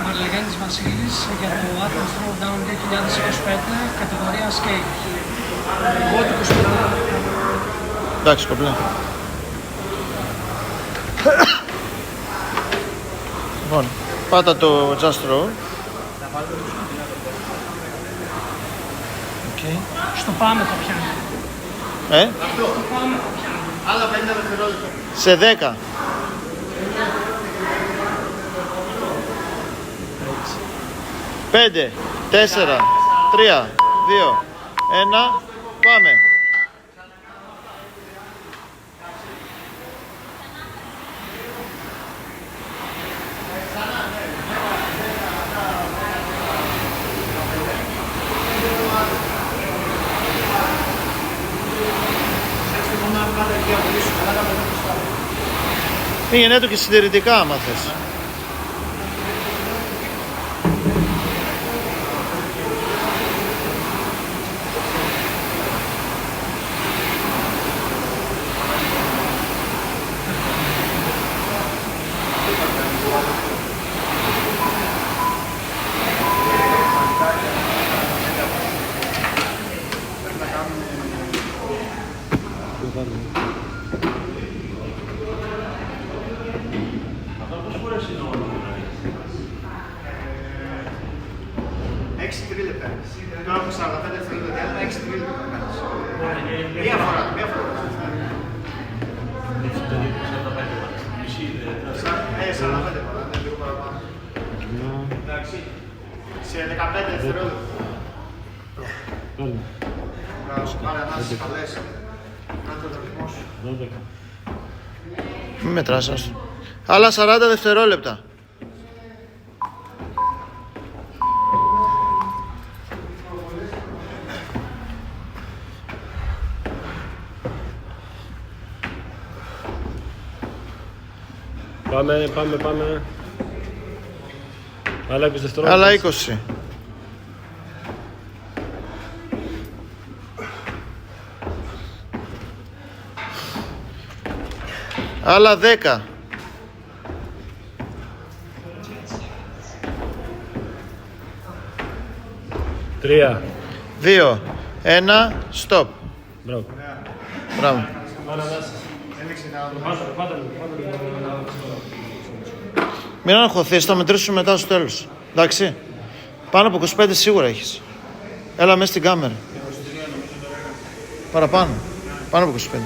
Μαρλεγέννης Βασίλης για το Athens Throwdown 2025, κατηγορία skate. Εγώ το 25. Εντάξει, κομπλέ. Λοιπόν, πάτα το Just Throw. Okay. Στο πάμε θα πιάνει. Στο πάμε θα πιάνει. Άλλα 50 δευτερόλεπτα. Σε 10. 5, 4, 3, 2, 1, πάμε. Πήγαινε του και συντηρητικά άμα θες. Τώρα από 45 δευτερόλεπτα διάλειμμα, 6 τρίλεπτα να κάνεις. Μία φορά. Ναι, 45 φορά, ναι, λίγο παραπάνω. Εντάξει, σε 15 δευτερόλεπτα. Πάρε ανάσες καλές. Κάνε τον ρυθμό σου. Μην μετράς άστο. Άλλα 40 δευτερόλεπτα. Πάμε. Άλλα 20 δευτερόλεπτα. Άλλα 20. Άλλα 10. 3. 2, 1, stop. Μπράβο. Μπράβο. Μην αγχωθείς, θα μετρήσουμε μετά στο τέλος. Εντάξει. Πάνω από 25 σίγουρα έχεις. Έλα μέσα στην κάμερα. Παραπάνω. Πάνω από 25.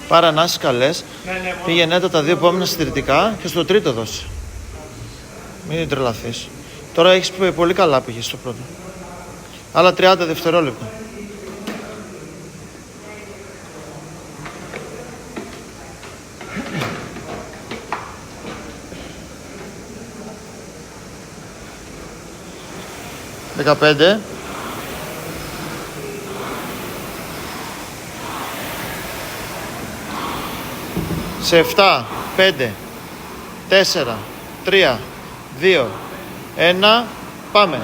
Πάρε ανάσεις καλές. Πήγαινε τα δύο επόμενα συντηρητικά και στο τρίτο δώσε. Μην τρελαθείς. Τώρα έχεις πολύ καλά πήγες στο πρώτο. Άλλα 30 δευτερόλεπτα. Δεκαπέντε. Σε 7, 5, 4, 3, 2, 1, πάμε.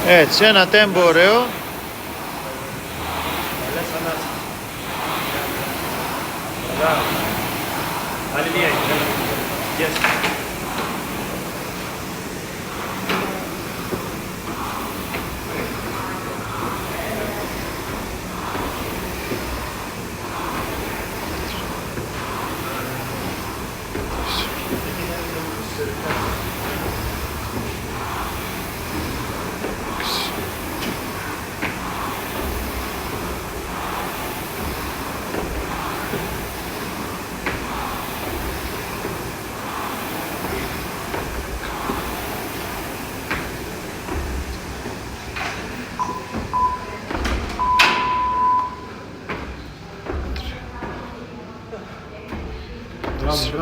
Έτσι, ένα τέμπο ωραίο. Άλλη μία. Yes.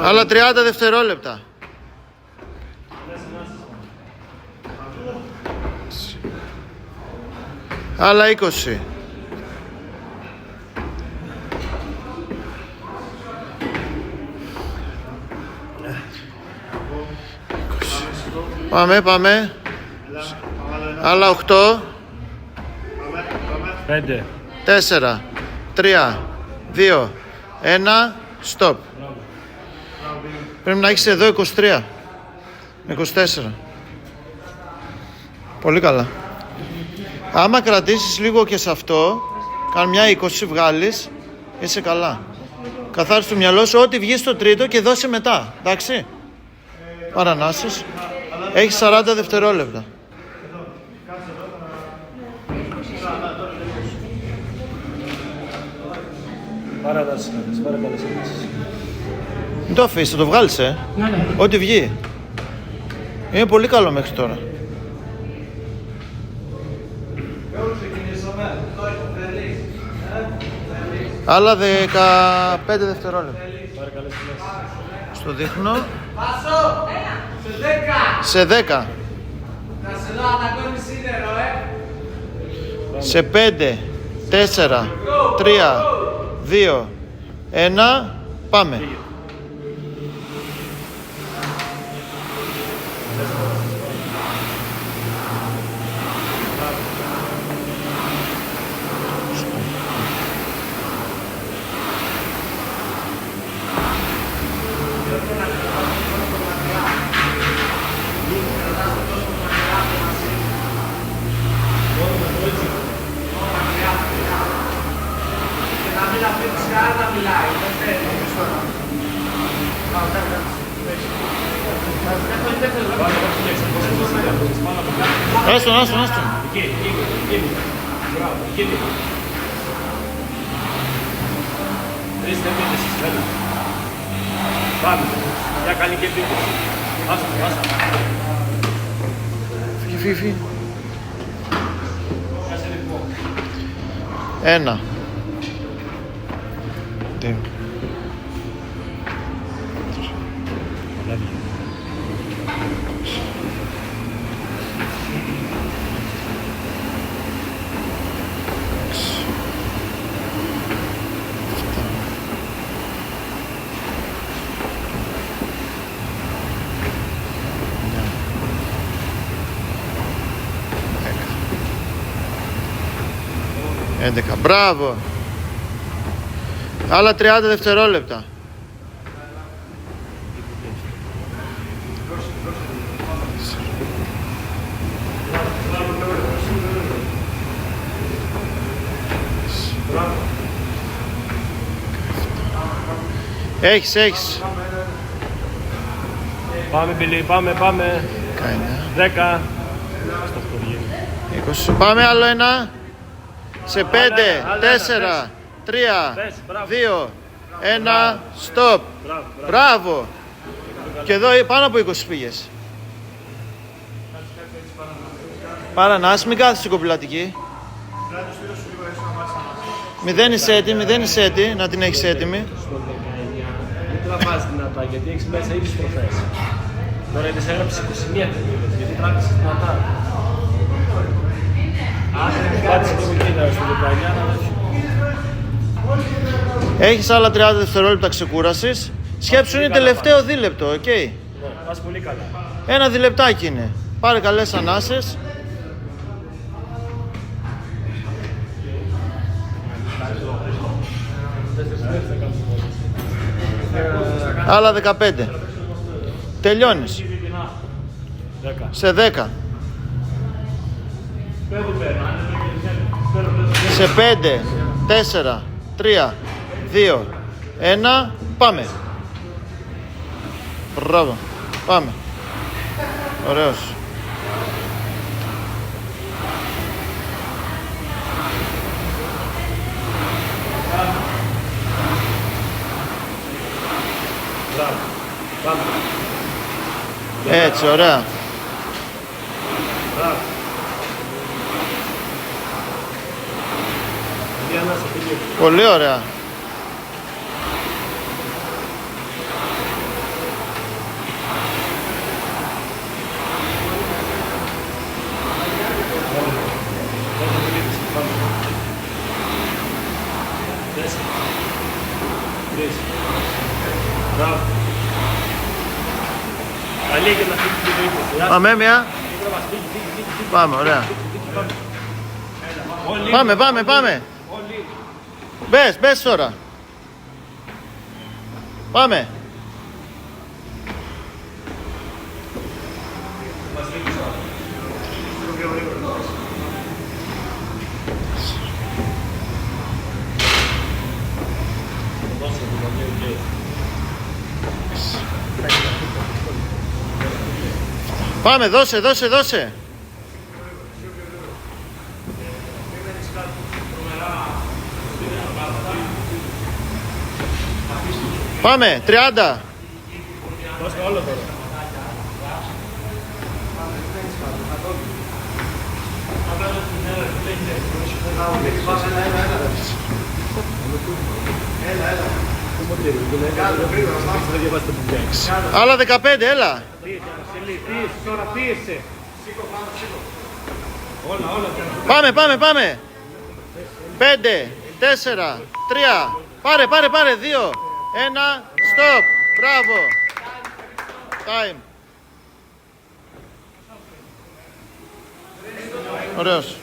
Άλλα 30 δευτερόλεπτα. Άλλα 20. Πάμε. Άλλα 8. 5. 4, 3, 2, 1, stop. Πρέπει να έχεις εδώ 23 με 24. Πολύ καλά. Άμα κρατήσεις λίγο και σε αυτό, κάν μια 20 βγάλεις, είσαι καλά. Καθάρισε το μυαλό σου, ό,τι βγει στο τρίτο και δώσε μετά. Εντάξει. Παρανάσεις. Έχεις 40 δευτερόλεπτα. Πάρα καλές ενέσεις. Μην το αφήσεις, θα το βγάλεις, Ναι. Ό,τι βγει. Είναι πολύ καλό μέχρι τώρα. Άλλα 15 δευτερόλεπτα. Πάρα καλές ενέσεις. Στο δείχνω. Σε 10. Σε 5, 4, 3, 2, 1, πάμε. Άστον. Εκεί. Μπράβο, εκεί. 3 επίθεσεις, βέβαια. Πάμε. Μια καλή και επίθεση. Άσα. Φύγει. 1, 2. Έντεκα. Μπράβο. Άλλα 30 δευτερόλεπτα. Έχεις. Πάμε, Μπιλί, πάμε. 10. 20. Πάμε άλλο ένα. Σε 5, 4, 3, 2, 1, stop. Μπράβο. Και εδώ πάνω από 20 πήγες. Παρανάς, μην κάθεσαι στην κοπηλατική. 0 είσαι έτοιμη, να την έχεις έτοιμη. Μην τραβάς δυνατά, γιατί έχεις μέσα ήδη στροφές. Τώρα είδες έγραψες 21 τελείωτες, γιατί τράβησες δυνατά. Πάτησε λίγο κοίτα στο 19. Έχεις άλλα 30 δευτερόλεπτα ξεκούρασης. Σκέψου είναι τελευταίο δίλεπτο, οκ. Πας πολύ καλά. Ένα διλεπτάκι είναι. Πάρε καλές ανάσες. Άλλα 15. Τελειώνεις. 10. Σε 10. Σε 5, 4, 3, 2, 1, πάμε. Μπράβο. Πάμε. Ωραίος. Μπράβο. Πάμε. Έτσι, ωραία. Μπράβο. Διανάσα, πήγε. Πολύ ωραία. Τρεις. Μπράβο. Καλή και να φύγει την περίπτωση. Πάμε μια. Πάμε, ωραία. Πάμε, πάμε, πάμε. Μπες τώρα. Πάμε. Πάμε, δώσε. Πάμε, 30. Δώστε όλο τώρα. Άλλα 15, έλα. Τώρα πίεσε. Πάμε. 5, 4, 3. Πάρε. 2, 1. Stop. Μπράβο. Time. Ωραίος.